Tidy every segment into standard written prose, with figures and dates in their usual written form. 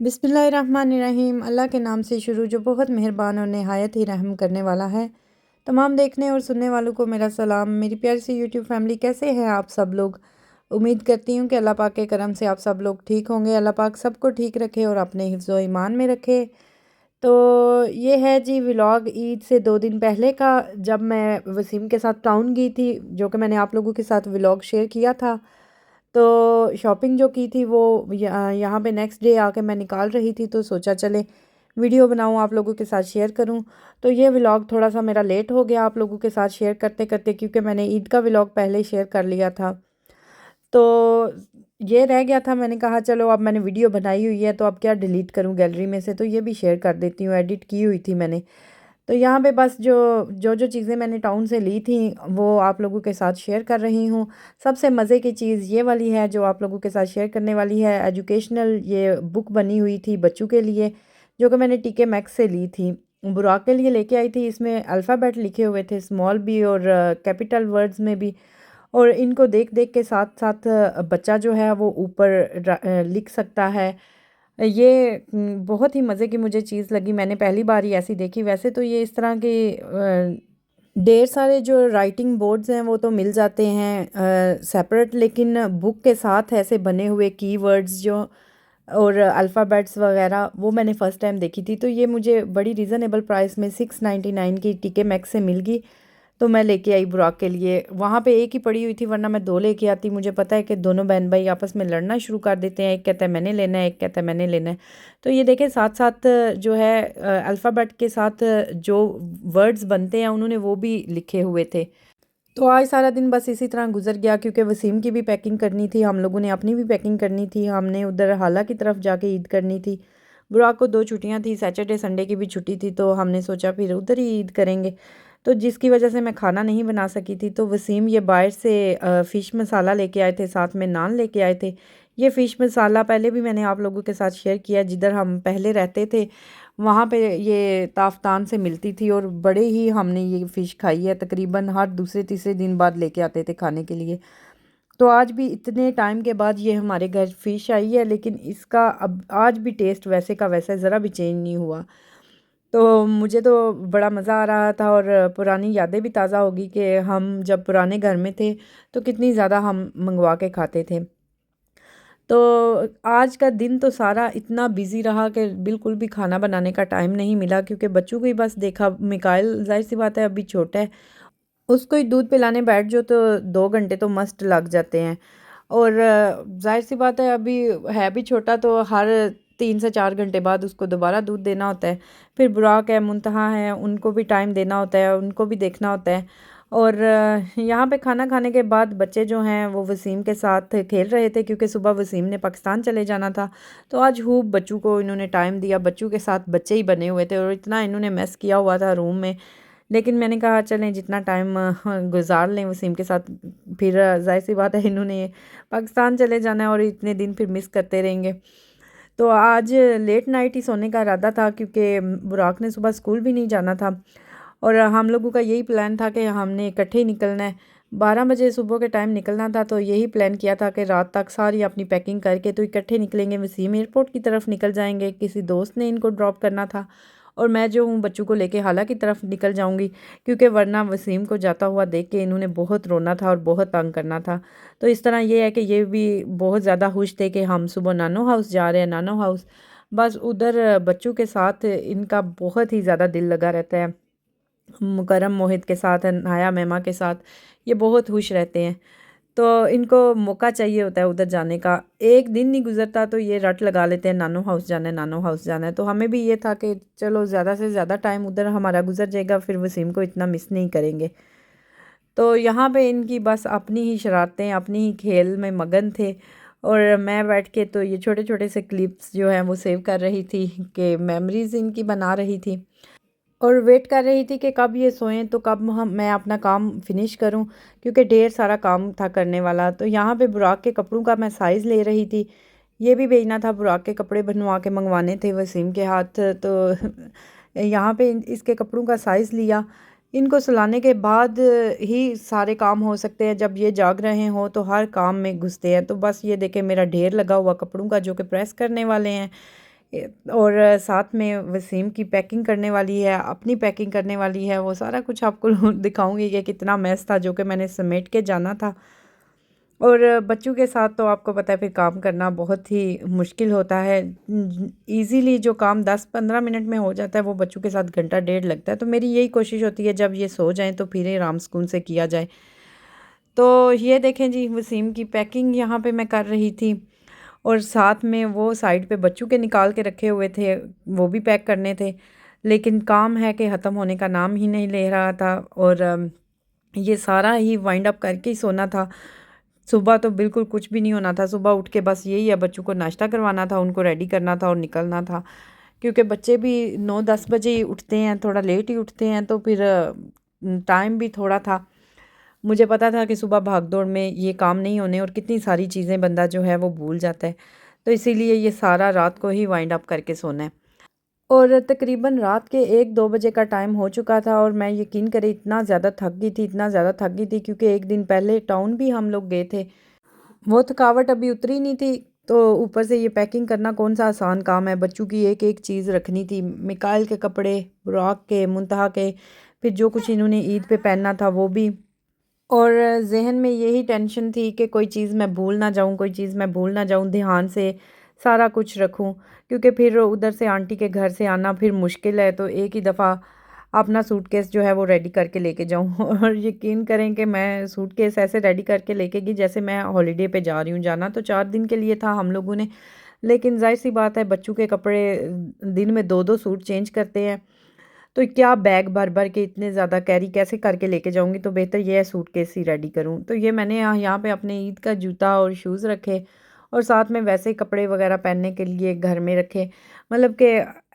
बिस्मिल्लाहिर्रहमानिर्रहीम। अल्लाह के नाम से शुरू जो बहुत मेहरबान और नहायत ही रहम करने वाला है। तमाम देखने और सुनने वालों को मेरा सलाम। मेरी प्यारी सी यूट्यूब फैमिली, कैसे हैं आप सब लोग। उम्मीद करती हूँ कि अल्लाह पाक के करम से आप सब लोग ठीक होंगे। अल्लाह पाक सबको ठीक रखे और अपने हिफ्ज़ व ईमान में रखे। तो ये है जी व्लॉग ईद से 2 दिन पहले का, जब मैं वसीम के साथ टाउन गई थी, जो कि मैंने आप लोगों के साथ व्लॉग शेयर किया था। तो शॉपिंग जो की थी वो यहाँ पे नेक्स्ट डे आके मैं निकाल रही थी, तो सोचा चले वीडियो बनाऊँ, आप लोगों के साथ शेयर करूँ। तो ये व्लॉग थोड़ा सा मेरा लेट हो गया आप लोगों के साथ शेयर करते करते, क्योंकि मैंने ईद का व्लॉग पहले ही शेयर कर लिया था। तो ये रह गया था, मैंने कहा चलो अब मैंने वीडियो बनाई हुई है तो अब क्या डिलीट करूँ गैलरी में से, तो ये भी शेयर कर देती हूँ। एडिट की हुई थी मैंने। तो यहाँ पे बस जो जो जो चीज़ें मैंने टाउन से ली थी वो आप लोगों के साथ शेयर कर रही हूँ। सबसे मज़े की चीज़ ये वाली है जो आप लोगों के साथ शेयर करने वाली है। एजुकेशनल ये बुक बनी हुई थी बच्चों के लिए, जो कि मैंने टीके मैक्स से ली थी। बुराक के लिए लेके आई थी। इसमें अल्फ़ाबेट लिखे हुए थे, स्मॉल भी और कैपिटल वर्ड्स में भी। और इनको देख देख के साथ साथ बच्चा जो है वो ऊपर लिख सकता है। ये बहुत ही मज़े की मुझे चीज़ लगी। मैंने पहली बार ही ऐसी देखी। वैसे तो ये इस तरह के ढेर सारे जो राइटिंग बोर्ड्स हैं वो तो मिल जाते हैं सेपरेट, लेकिन बुक के साथ ऐसे बने हुए कीवर्ड्स जो और अल्फ़ाबेट्स वगैरह वो मैंने फ़र्स्ट टाइम देखी थी। तो ये मुझे बड़ी रीज़नेबल प्राइस में 699 की टीके मैक्स से मिल गई। तो मैं लेके आई बुराक के लिए। वहाँ पे एक ही पड़ी हुई थी, वरना मैं दो लेके आती। मुझे पता है कि दोनों बहन भाई आपस में लड़ना शुरू कर देते हैं, एक कहता है मैंने लेना है, एक कहता है मैंने लेना है। तो ये देखें साथ साथ जो है अल्फ़ाबेट के साथ जो वर्ड्स बनते हैं उन्होंने वो भी लिखे हुए थे। तो आज सारा दिन बस इसी तरह गुजर गया, क्योंकि वसीम की भी पैकिंग करनी थी, हम लोगों ने अपनी भी पैकिंग करनी थी। हमने उधर हाला की तरफ जाके ईद करनी थी। बुराक को 2 छुट्टियां थी, सैटरडे संडे की भी छुट्टी थी, तो हमने सोचा फिर उधर ही ईद करेंगे। तो जिसकी वजह से मैं खाना नहीं बना सकी थी। तो वसीम ये बाहर से फ़िश मसाला लेके आए थे, साथ में नान लेके आए थे। ये फ़िश मसाला पहले भी मैंने आप लोगों के साथ शेयर किया। जिधर हम पहले रहते थे वहाँ पे ये ताफ्तान से मिलती थी और बड़े ही हमने ये फ़िश खाई है। तकरीबन हर दूसरे तीसरे दिन बाद लेके आते थे खाने के लिए। तो आज भी इतने टाइम के बाद ये हमारे घर फ़िश आई है, लेकिन इसका अब आज भी टेस्ट वैसे का वैसा ज़रा भी चेंज नहीं हुआ। तो मुझे तो बड़ा मज़ा आ रहा था और पुरानी यादें भी ताज़ा होगी कि हम जब पुराने घर में थे तो कितनी ज़्यादा हम मंगवा के खाते थे। तो आज का दिन तो सारा इतना बिज़ी रहा कि बिल्कुल भी खाना बनाने का टाइम नहीं मिला, क्योंकि बच्चों को ही बस देखा। मिकाइल ज़ाहिर सी बात है अभी छोटा है, उसको ही दूध पिलाने बैठ जाओ तो 2 घंटे तो मस्ट लग जाते हैं। और ज़ाहिर सी बात है अभी है भी छोटा, तो हर 3 से 4 घंटे बाद उसको दोबारा दूध देना होता है। फिर बुराक है, मुंतहा है, उनको भी टाइम देना होता है, उनको भी देखना होता है। और यहाँ पे खाना खाने के बाद बच्चे जो हैं वो वसीम के साथ खेल रहे थे, क्योंकि सुबह वसीम ने पाकिस्तान चले जाना था। तो आज खूब बच्चों को इन्होंने टाइम दिया। बच्चों के साथ बच्चे ही बने हुए थे और इतना इन्होंने मेस किया हुआ था रूम में। लेकिन मैंने कहा चलें जितना टाइम गुजार लें वसीम के साथ, फिर जाहिर सी बात है इन्होंने पाकिस्तान चले जाना है और इतने दिन फिर मिस करते रहेंगे। तो आज लेट नाइट ही सोने का इरादा था, क्योंकि बुराक ने सुबह स्कूल भी नहीं जाना था। और हम लोगों का यही प्लान था कि हमने इकट्ठे ही निकलना है। 12 बजे सुबह के टाइम निकलना था, तो यही प्लान किया था कि रात तक सारी अपनी पैकिंग करके तो इकट्ठे निकलेंगे। वसीम एयरपोर्ट की तरफ निकल जाएंगे, किसी दोस्त ने इनको ड्रॉप करना था, और मैं जो हूँ बच्चों को लेके हाला की तरफ निकल जाऊँगी, क्योंकि वरना वसीम को जाता हुआ देख के इन्होंने बहुत रोना था और बहुत तंग करना था। तो इस तरह ये है कि ये भी बहुत ज़्यादा खुश थे कि हम सुबह नानो हाउस जा रहे हैं। नानो हाउस बस उधर बच्चों के साथ इनका बहुत ही ज़्यादा दिल लगा रहता है। मुकरम मोहित के साथ, नाया मेमा के साथ ये बहुत खुश रहते हैं। तो इनको मौका चाहिए होता है उधर जाने का। एक दिन नहीं गुजरता तो ये रट लगा लेते हैं नानो हाउस जाना है, नानो हाउस जाना है। तो हमें भी ये था कि चलो ज़्यादा से ज़्यादा टाइम उधर हमारा गुजर जाएगा, फिर वसीम को इतना मिस नहीं करेंगे। तो यहाँ पे इनकी बस अपनी ही शरारतें, अपनी ही खेल में मगन थे। और मैं बैठ के तो ये छोटे छोटे से क्लिप्स जो हैं वो सेव कर रही थी, कि मेमोरीज इनकी बना रही थी। और वेट कर रही थी कि कब ये सोएं तो कब हम मैं अपना काम फिनिश करूं, क्योंकि ढेर सारा काम था करने वाला। तो यहाँ पे बुराक के कपड़ों का मैं साइज़ ले रही थी। ये भी भेजना था, बुराक के कपड़े बनवा के मंगवाने थे वसीम के हाथ। तो यहाँ पे इसके कपड़ों का साइज़ लिया। इनको सुलाने के बाद ही सारे काम हो सकते हैं। जब ये जाग रहे हों तो हर काम में घुसते हैं। तो बस ये देखें मेरा ढेर लगा हुआ कपड़ों का, जो कि प्रेस करने वाले हैं, और साथ में वसीम की पैकिंग करने वाली है, अपनी पैकिंग करने वाली है। वो सारा कुछ आपको दिखाऊंगी कि कितना मैस था जो कि मैंने समेट के जाना था। और बच्चों के साथ तो आपको पता है फिर काम करना बहुत ही मुश्किल होता है। इजीली जो काम 10-15 मिनट में हो जाता है वो बच्चों के साथ घंटा डेढ़ लगता है। तो मेरी यही कोशिश होती है जब ये सो जाएं तो फिर आराम सुकून से किया जाए। तो ये देखें जी, वसीम की पैकिंग यहाँ पे मैं कर रही थी और साथ में वो साइड पे बच्चों के निकाल के रखे हुए थे, वो भी पैक करने थे। लेकिन काम है कि ख़त्म होने का नाम ही नहीं ले रहा था और ये सारा ही वाइंड अप करके ही सोना था। सुबह तो बिल्कुल कुछ भी नहीं होना था। सुबह उठ के बस यही है, बच्चों को नाश्ता करवाना था, उनको रेडी करना था और निकलना था। क्योंकि बच्चे भी 9-10 बजे ही उठते हैं, थोड़ा लेट ही उठते हैं, तो फिर टाइम भी थोड़ा था। मुझे पता था कि सुबह भाग दौड़ में ये काम नहीं होने और कितनी सारी चीज़ें बंदा जो है वो भूल जाता है। तो इसीलिए ये सारा रात को ही वाइंड अप करके सोना है। और तकरीबन रात के 1-2 बजे का टाइम हो चुका था और मैं यकीन करें इतना ज़्यादा थक गई थी, इतना ज़्यादा थक गई थी, क्योंकि एक दिन पहले टाउन भी हम लोग गए थे। वो थकावट अभी उतरी नहीं थी, तो ऊपर से ये पैकिंग करना कौन सा आसान काम है। बच्चों की एक एक चीज़ रखनी थी, मिकाइल के कपड़े, बुराक के, मुंतहा के, फिर जो कुछ इन्होंने ईद पे पहनना था वो भी। और ज़हन में यही टेंशन थी कि कोई चीज़ मैं भूल ना जाऊँ, कोई चीज़ मैं भूल ना जाऊँ, ध्यान से सारा कुछ रखूँ। क्योंकि फिर उधर से आंटी के घर से आना फिर मुश्किल है, तो एक ही दफ़ा अपना सूटकेस जो है वो रेडी करके लेके जाऊँ। और यकीन करें कि मैं सूटकेस ऐसे रेडी करके लेके गई जैसे मैं हॉलिडे पे जा रही हूँ। जाना तो 4 दिन के लिए था हम लोगों ने, लेकिन ज़ाहिर सी बात है बच्चों के कपड़े दिन में 2-2 सूट चेंज करते हैं, तो क्या बैग भर भर के इतने ज़्यादा कैरी कैसे करके लेके जाऊँगी। तो बेहतर ये है सूटकेस ही रेडी करूँ। तो ये मैंने यहाँ पे अपने ईद का जूता और शूज़ रखे और साथ में वैसे कपड़े वगैरह पहनने के लिए घर में रखे। मतलब कि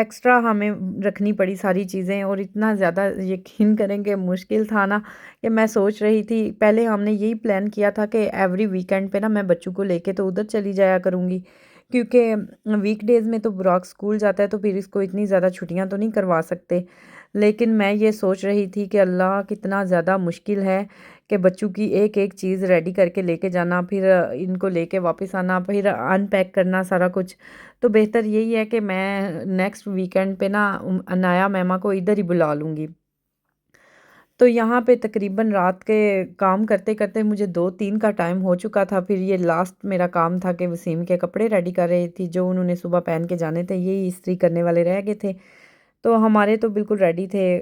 एक्स्ट्रा हमें रखनी पड़ी सारी चीज़ें और इतना ज़्यादा यकीन करें कि मुश्किल था ना, कि मैं सोच रही थी, पहले हमने यही प्लान किया था कि एवरी वीकेंड पे ना मैं बच्चों को लेके तो उधर चली जाया करूँगी। क्योंकि वीकडेज़ में तो बुराक स्कूल जाता है, तो फिर इसको इतनी ज़्यादा छुट्टियाँ तो नहीं करवा सकते। लेकिन मैं ये सोच रही थी कि अल्लाह कितना ज़्यादा मुश्किल है कि बच्चों की एक-एक चीज़ रेडी करके लेके जाना, फिर इनको लेके वापस आना, फिर अनपैक करना सारा कुछ। तो बेहतर यही है कि मैं नेक्स्ट वीकेंड पे ना अनाया मैमा को इधर ही बुला लूँगी। तो यहाँ पे तकरीबन रात के काम करते-करते मुझे 2-3 का टाइम हो चुका था। फिर ये लास्ट मेरा काम था कि वसीम के कपड़े रेडी कर रही थी, जो उन्होंने सुबह पहन के जाने थे, यही इस्त्री करने वाले रह गए थे। तो हमारे तो बिल्कुल रेडी थे।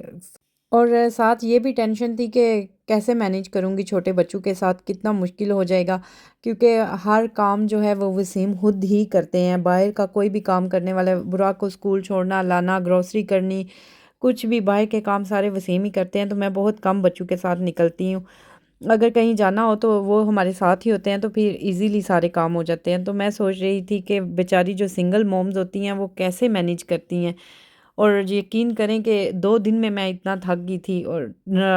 और साथ ये भी टेंशन थी कि कैसे मैनेज करूँगी छोटे बच्चों के साथ, कितना मुश्किल हो जाएगा। क्योंकि हर काम जो है वो वसीम खुद ही करते हैं, बाहर का कोई भी काम करने वाला है, बुराक को स्कूल छोड़ना, लाना, ग्रोसरी करनी, कुछ भी बाहर के काम सारे वसीम ही करते हैं। तो मैं बहुत कम बच्चों के साथ निकलती हूँ। अगर कहीं जाना हो तो वो हमारे साथ ही होते हैं, तो फिर इजीली सारे काम हो जाते हैं। तो मैं सोच रही थी कि बेचारी जो सिंगल मॉम्स होती हैं वो कैसे मैनेज करती हैं। और यकीन करें कि 2 दिन में मैं इतना थक गई थी और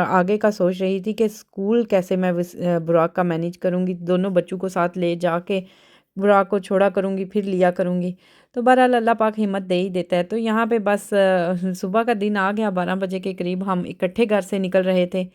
आगे का सोच रही थी कि स्कूल कैसे मैं बुराक का मैनेज करूँगी, दोनों बच्चों को साथ ले जाके बुराक को छोड़ा करूँगी, फिर लिया करूँगी। तो बहरहाल अल्लाह पाक हिम्मत दे ही देता है। तो यहाँ पे बस सुबह का दिन आ गया, 12 बजे के करीब हम इकट्ठे घर से निकल रहे थे।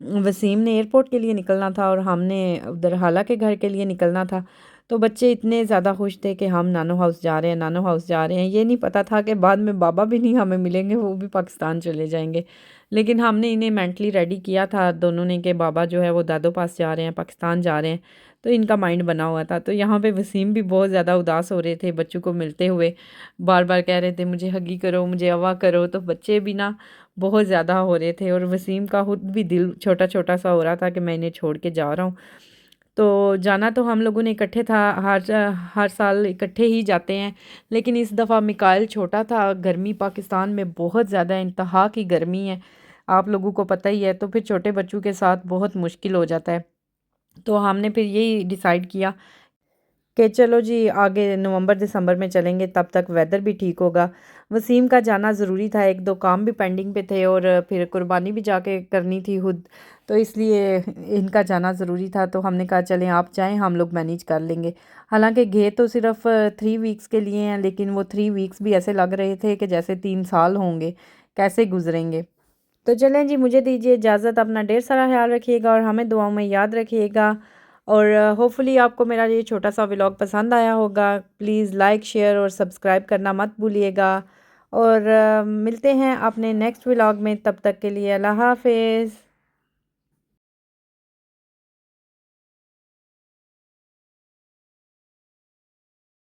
वसीम ने एयरपोर्ट के लिए निकलना था और हमने उधर हाला के घर के लिए निकलना था। तो बच्चे इतने ज़्यादा खुश थे कि हम नानो हाउस जा रहे हैं, नानो हाउस जा रहे हैं। ये नहीं पता था कि बाद में बाबा भी नहीं हमें मिलेंगे, वो भी पाकिस्तान चले जाएंगे। लेकिन हमने इन्हें मेंटली रेडी किया था दोनों ने कि बाबा जो है वो दादो पास जा रहे हैं, पाकिस्तान जा रहे हैं। तो इनका माइंड बना हुआ था। तो यहाँ पे वसीम भी बहुत ज़्यादा उदास हो रहे थे बच्चों को मिलते हुए, बार बार कह रहे थे मुझे हगी करो, मुझे अवा करो। तो बच्चे भी ना बहुत ज़्यादा हो रहे थे और वसीम का खुद भी दिल छोटा छोटा सा हो रहा था कि मैं इन्हें छोड़ के जा रहा हूँ। तो जाना तो हम लोगों ने इकट्ठे था, हर साल इकट्ठे ही जाते हैं। लेकिन इस दफ़ा मिकाइल छोटा था, गर्मी पाकिस्तान में बहुत ज़्यादा इंतहा की गर्मी है, आप लोगों को पता ही है। तो फिर छोटे बच्चों के साथ बहुत मुश्किल हो जाता है। तो हमने फिर यही डिसाइड किया कि चलो जी आगे नवंबर दिसंबर में चलेंगे, तब तक वेदर भी ठीक होगा। वसीम का जाना ज़रूरी था, 1-2 काम भी पेंडिंग पे थे और फिर कुर्बानी भी जाके करनी थी खुद, तो इसलिए इनका जाना ज़रूरी था। तो हमने कहा चलें आप जाएं, हम लोग मैनेज कर लेंगे। हालांकि गए तो सिर्फ 3 वीक्स के लिए हैं, लेकिन वो 3 वीक्स भी ऐसे लग रहे थे कि जैसे 3 साल होंगे, कैसे गुजरेंगे। तो चलें जी, मुझे दीजिए इजाज़त। अपना ढेर सारा ख्याल रखिएगा और हमें दुआओं में याद रखिएगा। और होपफुली आपको मेरा ये छोटा सा व्लॉग पसंद आया होगा। प्लीज़ लाइक, शेयर और सब्सक्राइब करना मत भूलिएगा। और मिलते हैं अपने नेक्स्ट व्लॉग में, तब तक के लिए अल्लाह हाफ़िज़।